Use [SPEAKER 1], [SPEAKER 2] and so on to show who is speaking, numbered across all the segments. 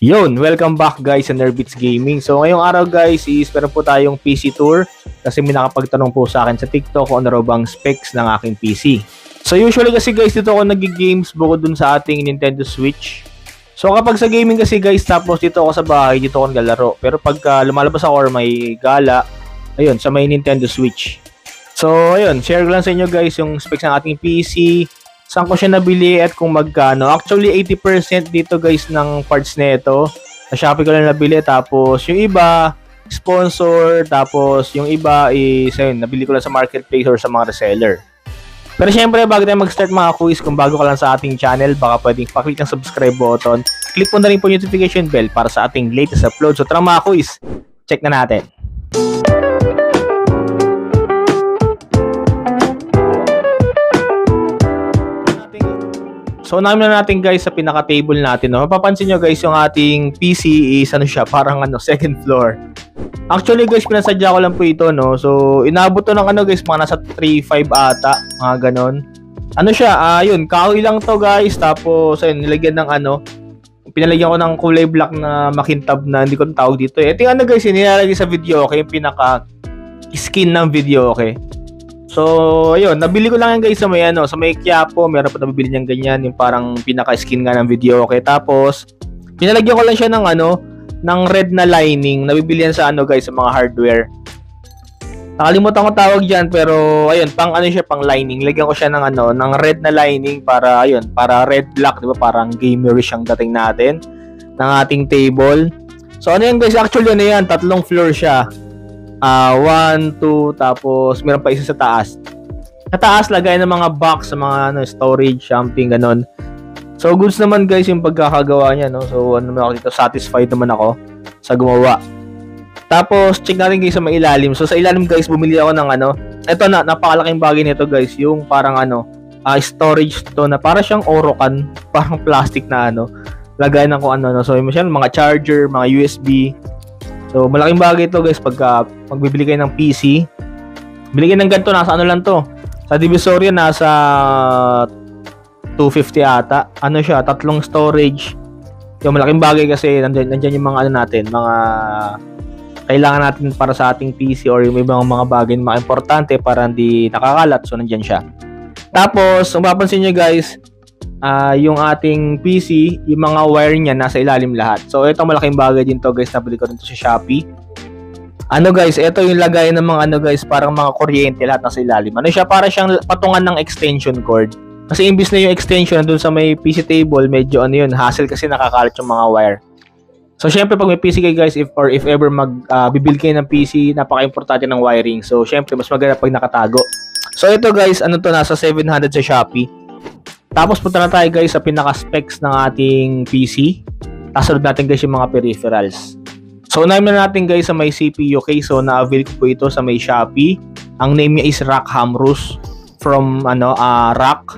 [SPEAKER 1] Yun, welcome back guys sa Nerbeats Gaming. So ngayong araw guys is meron po tayong PC tour kasi may nakapagtanong po sa akin sa TikTok kung ano raw bang specs ng aking PC. So usually kasi guys dito ako nag-games bukod dun sa ating Nintendo Switch. So kapag sa gaming kasi guys tapos dito ako sa bahay, dito ako naglalaro. Pero pagka lumalabas ako or may gala, ayun, sa may Nintendo Switch. So ayun, share ko lang sa inyo guys yung specs ng ating PC, saan ko siya nabili at kung magkano. Actually, 80% dito guys ng parts nito sa Shopee ko lang nabili. Tapos yung iba, sponsor. Tapos yung iba is, ayun, nabili ko lang sa marketplace or sa mga reseller. Pero syempre, bago tayo mag-start mga quiz, kung bago ka lang sa ating channel, baka pwedeng paklik ng subscribe button. Click mo na rin po yung notification bell para sa ating latest upload. So tara mga quiz, check na natin. So, unahin na natin guys sa pinaka-table natin. No? Mapapansin nyo guys, yung ating PC is ano siya, parang second floor. Actually guys, pinasadya ko lang po ito. No? So, inabot to ng guys, mga nasa 3.5 ata, mga ganon. Ano siya, yun, kahoy lang to guys. Tapos, ayun, nilagyan ng pinalagyan ko ng kulay black na makintab na hindi ko tawag dito. Ito yung guys, nilalagay sa video, okay? Yung pinaka-skin ng video, okay? So, ayun, nabili ko lang yan guys sa may Quiapo, meron pa nabibili niyang ganyan, yung parang pinaka-skin nga ng video, okay? Tapos, pinalagyan ko lang siya ng ng red na lining, nabibili yan sa guys, sa mga hardware. Nakalimutan ko tawag diyan pero ayun, pang siya, pang lining. Lagyan ko siya ng ng red na lining para ayun, para red black, 'di ba? Parang gamerish ang dating natin ng ating table. So, yan guys, actually yan, tatlong floor siya. 1, 2, tapos meron pa isa sa taas. Sa taas, lagay ng mga box, sa mga storage, something, ganon. So, goods naman guys yung pagkakagawa niya, no? So, naman ako dito, satisfied naman ako sa gumawa. Tapos, check natin guys sa may ilalim. So, sa ilalim guys, bumili ako ng eto na, napakalaking bagay nito guys, yung parang storage to na para siyang Orocan, parang plastic na lagay ng kung So, yung mga charger, mga USB. So, malaking bagay ito guys pagka magbibili kayo ng PC. Bili kayo ng ganito, nasa lang to. Sa Divisoria, nasa 250 ata. Siya, tatlong storage. Yung malaking bagay kasi nandiyan yung mga natin, mga kailangan natin para sa ating PC or yung mga bagay na mga importante para hindi nakakalat. So, nandiyan siya. Tapos, kung mapapansin nyo guys, yung ating PC, yung mga wire niya nasa ilalim lahat. So, ito malaking bagay din to guys, nabili ko rin to sa Shopee. Guys, ito yung lagay ng mga guys, parang mga kuryente lahat nasa ilalim. Siya, para siyang patungan ng extension cord. Kasi imbis na yung extension dun sa may PC table, medyo hassle kasi nakakalat yung mga wire. So, syempre pag may PC kayo guys, if ever bibili kayo ng PC, napaka-importante ng wiring. So, syempre mas maganda pag nakatago. So, ito guys, nasa 700 sa Shopee. Tapos punta na tayo guys sa pinaka-specs ng ating PC. Tapos sunod natin guys yung mga peripherals. So unahin na natin guys sa may CPU case. So na-avail ko po ito sa may Shopee. Ang name niya is Rackham Rus from Rack.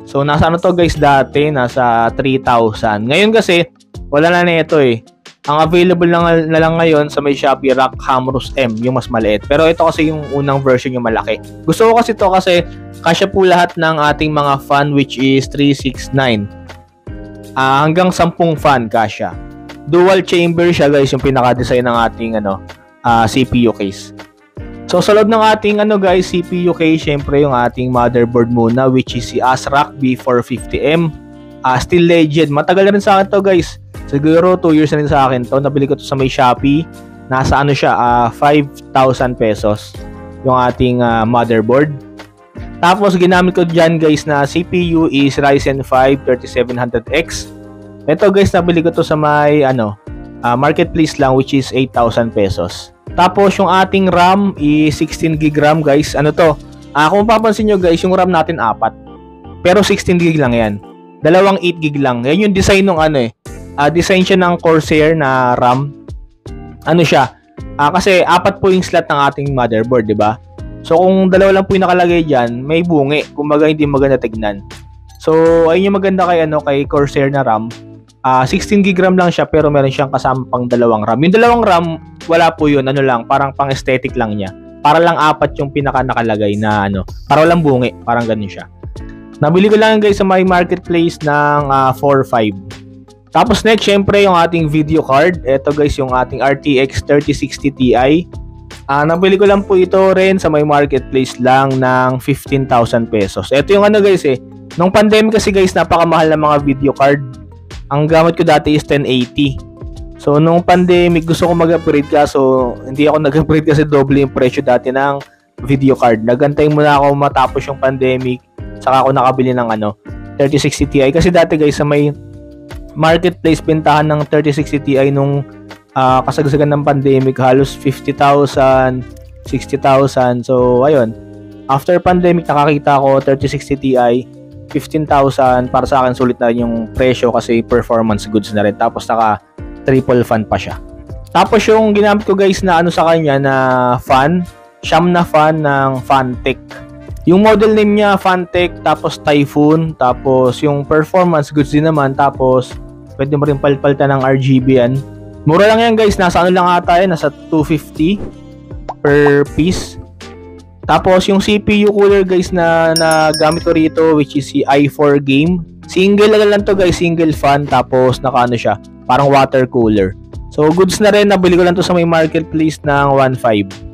[SPEAKER 1] So nasa to guys dati, nasa 3,000. Ngayon kasi wala na ito eh. Ang available na lang ngayon sa may Shopee, Rackham Rus M, yung mas maliit. Pero ito kasi yung unang version yung malaki. Gusto ko kasi ito kasi kasya po lahat ng ating mga fan which is 369. Hanggang 10 fan kasya. Dual chamber siya guys, yung pinaka-design ng ating CPU case. So sa loob ng ating guys, CPU case, syempre yung ating motherboard muna which is si ASRock B450M. Still legend. Matagal na rin sa akin to guys. Siguro 2 years na rin sa akin to. Nabili ko to sa may Shopee. Nasa 5,000 pesos yung ating motherboard. Tapos ginamit ko dyan guys na CPU is Ryzen 5 3700X. Ito guys, nabili ko to sa may marketplace lang which is 8,000 pesos. Tapos yung ating RAM is 16 GB RAM guys. Kung papansin nyo guys, yung RAM natin 4. Pero 16 GB lang yan. Dalawang 8 GB lang. Yan yung design ng design siya ng Corsair na RAM. Siya? Kasi 4 po yung slot ng ating motherboard, 'di ba? So kung dalawa lang po yung nakalagay diyan, may bungi. Kumbaga hindi maganda tignan. So ayun yung maganda kay Corsair na RAM. 16 GB RAM lang siya pero meron siyang kasama pang dalawang RAM. Yung dalawang RAM, wala po yun. Lang, parang pang aesthetic lang niya. Para lang 4 yung pinaka nakalagay na para walang bungi. Parang ganun siya. Nabili ko lang guys sa my marketplace ng 4.5. Tapos next, syempre yung ating video card. Ito guys, yung ating RTX 3060 Ti. Nabili ko lang po ito rin sa may marketplace lang ng 15,000 pesos. Ito yung ano guys nung pandemic kasi guys, napakamahal ng mga video card. Ang gamit ko dati is 1080. So nung pandemic, gusto ko mag-upgrade kaso hindi ako nag-upgrade kasi doble yung presyo dati ng video card. Nagantay muna ako matapos yung pandemic, saka ako nakabili ng 3060 Ti. Kasi dati guys, sa may marketplace pintahan ng 3060 Ti nung kasagsagan ng pandemic, halos 50,000, 60,000. So ayun, after pandemic nakakita ko 3060 Ti 15,000. Para sa akin sulit na rin yung presyo kasi performance goods na rin, tapos naka triple fan pa siya. Tapos yung ginamit ko guys na sa kanya na fan, Siyam na fan ng Fantech. Yung model name niya Fantech, tapos Typhoon, tapos yung performance goods din naman, tapos pwede mo rin palpalitan ng RGB yan. Mura lang yan guys, nasa lang ata yan, nasa 250 per piece. Tapos yung CPU cooler guys na gamit ko rito, which is si i4 Game. Single lang to guys, single fan, tapos siya, parang water cooler. So goods na rin, nabili ko lang to sa may marketplace ng 1.5.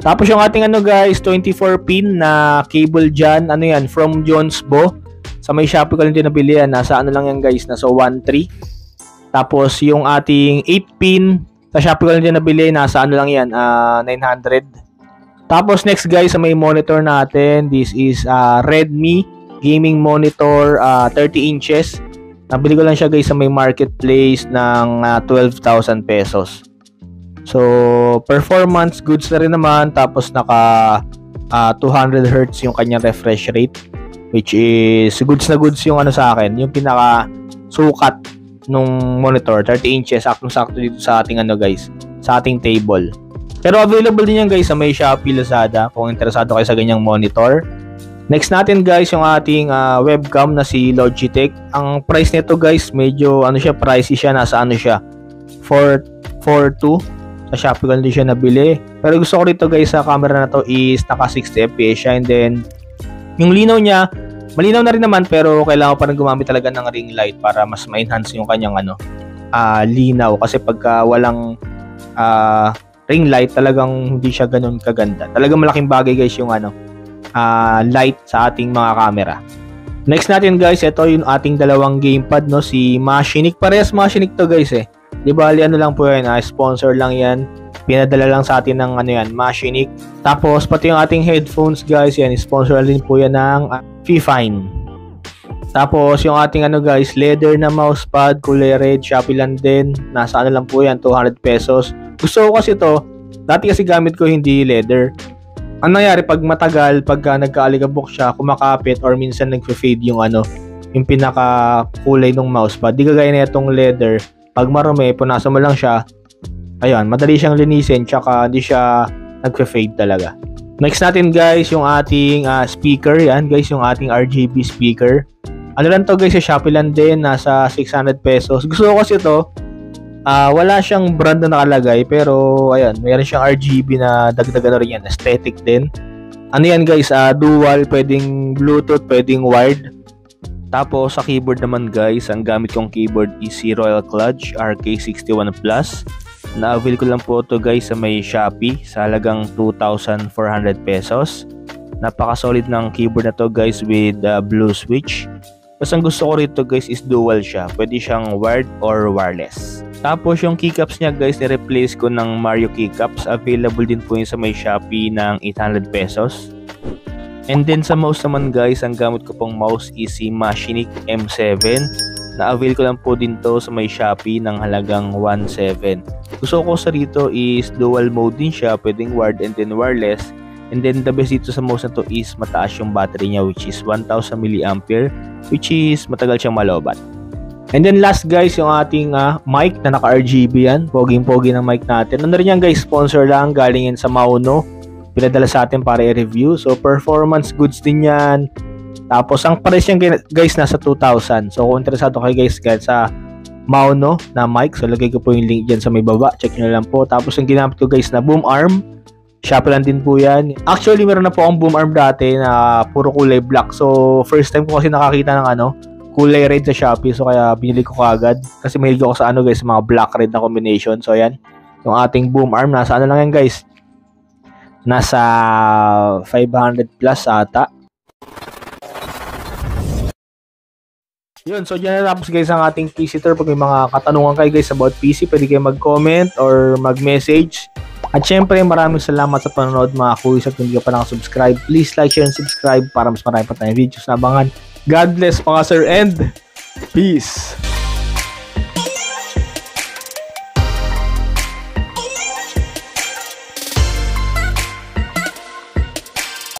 [SPEAKER 1] Tapos yung ating guys, 24 pin na cable dyan, yan, from Jonesbo. Sa may Shopee ko lang din nabili yan, nasa lang yan guys, nasa 1.3. Tapos yung ating 8 pin, sa Shopee ko lang din nabili, nasa lang yan, 900. Tapos next guys, sa may monitor natin, this is Redmi gaming monitor, 30 inches. Nabili ko lang siya guys sa may marketplace ng 12,000 pesos. So, performance goods na rin naman, tapos naka 200 Hz yung kanyang refresh rate, which is goods na goods yung sa akin, yung pinaka sukat nung monitor, 30 inches, saktong-sakto dito sa ating guys, sa ating table. Pero available din yan guys sa may Shopee, Lazada, kung interesado kayo sa ganyang monitor. Next natin guys, yung ating webcam na si Logitech. Ang price nito guys, medyo pricey siya, nasa siya, 442. Sa Shopee ko din siya nabili. Pero gusto ko rito guys sa camera na to is naka 60 fps siya, and then yung linaw niya, malinaw na rin naman, pero kailangan pa rin gumamit talaga ng ring light para mas ma-enhance yung kanyang linaw. Kasi pagka walang ring light, talagang hindi siya ganun kaganda. Talagang malaking bagay guys yung light sa ating mga camera. Next natin guys, ito yung ating dalawang gamepad, si Machinic. Parehas Machinic to guys Di ba, lang po yan, sponsor lang yan. Pinadala lang sa atin ng Machinic. Tapos, pati yung ating headphones guys, yan, sponsor din po yan ng Fifine. Tapos, yung ating guys, leather na mousepad, kulay red, Shopee lang din. Nasa lang po yan, 200 pesos. Gusto ko kasi to, dati kasi gamit ko hindi leather. Ang nangyari, pag matagal, pagka nagkaaligabok siya, kumakapit, or minsan nagfe-fade yung yung pinaka kulay ng mousepad. Di kagaya na itong leather. Pag marumi, punasan mo lang siya, ayun, madali siyang linisin, tsaka hindi siya nagfe-fade talaga. Next natin guys, yung ating speaker, yan guys, yung ating RGB speaker. Lang to guys, sa Shopee lang din, nasa 600 pesos. Gusto ko kasi to, wala siyang brand na nakalagay, pero ayun, mayroon siyang RGB na dagdagan rin yan, aesthetic din. Yan guys, dual, pwedeng Bluetooth, pwedeng wired. Tapos sa keyboard naman guys, ang gamit kong keyboard is si Royal Kludge RK61 Plus. Na-avail ko lang po ito guys sa may Shopee sa halagang 2,400 pesos. Napaka-solid ng keyboard na to guys with blue switch. Tapos ang gusto ko rito guys is dual siya. Pwede siyang wired or wireless. Tapos yung keycaps niya guys, ni-replace ko ng Mario keycaps. Available din po yun sa may Shopee ng 800 pesos. And then sa mouse naman guys, ang gamit ko pong mouse is si Machinic M7. Na-avail ko lang po din to sa may Shopee ng halagang 1,700. Gusto ko sa rito is dual mode din siya, pwedeng wired and then wireless. And then the best dito sa mouse na to is mataas yung battery niya, which is 1,000 mAh, which is matagal siyang malobat. And then last guys, yung ating mic na naka-RGB yan. Poging-pogi ng mic natin. Rin yan guys, sponsor lang, galing yan sa Mauno. Pinadala sa atin para i-review. So, performance goods din yan. Tapos, ang price niyan guys, nasa 2,000. So, kung interesado kayo guys sa Mauno na mic, so lagay ko po yung link dyan sa may baba. Check nyo lang po. Tapos, yung ginamit ko guys na boom arm. Shopee lang din po yan. Actually, meron na po akong boom arm dati na puro kulay black. So, first time ko kasi nakakita ng kulay red sa Shopee. So kaya binili ko kaagad. Kasi mahilig ako sa ano guys, mga black red na combination. So ayan, yung ating boom arm. Nasa ano lang yan guys. Nasa 500 plus ata. Yun, so dyan na tapos guys ang ating PC tour. Pag may mga katanungan kayo guys about PC, pwede kayo mag-comment or mag-message. At syempre, maraming salamat sa panonood mga kuys. At kung hindi ka pa nakasubscribe, please like, share, and subscribe para mas marami pa tayong videos na abangan. God bless mga sir and peace!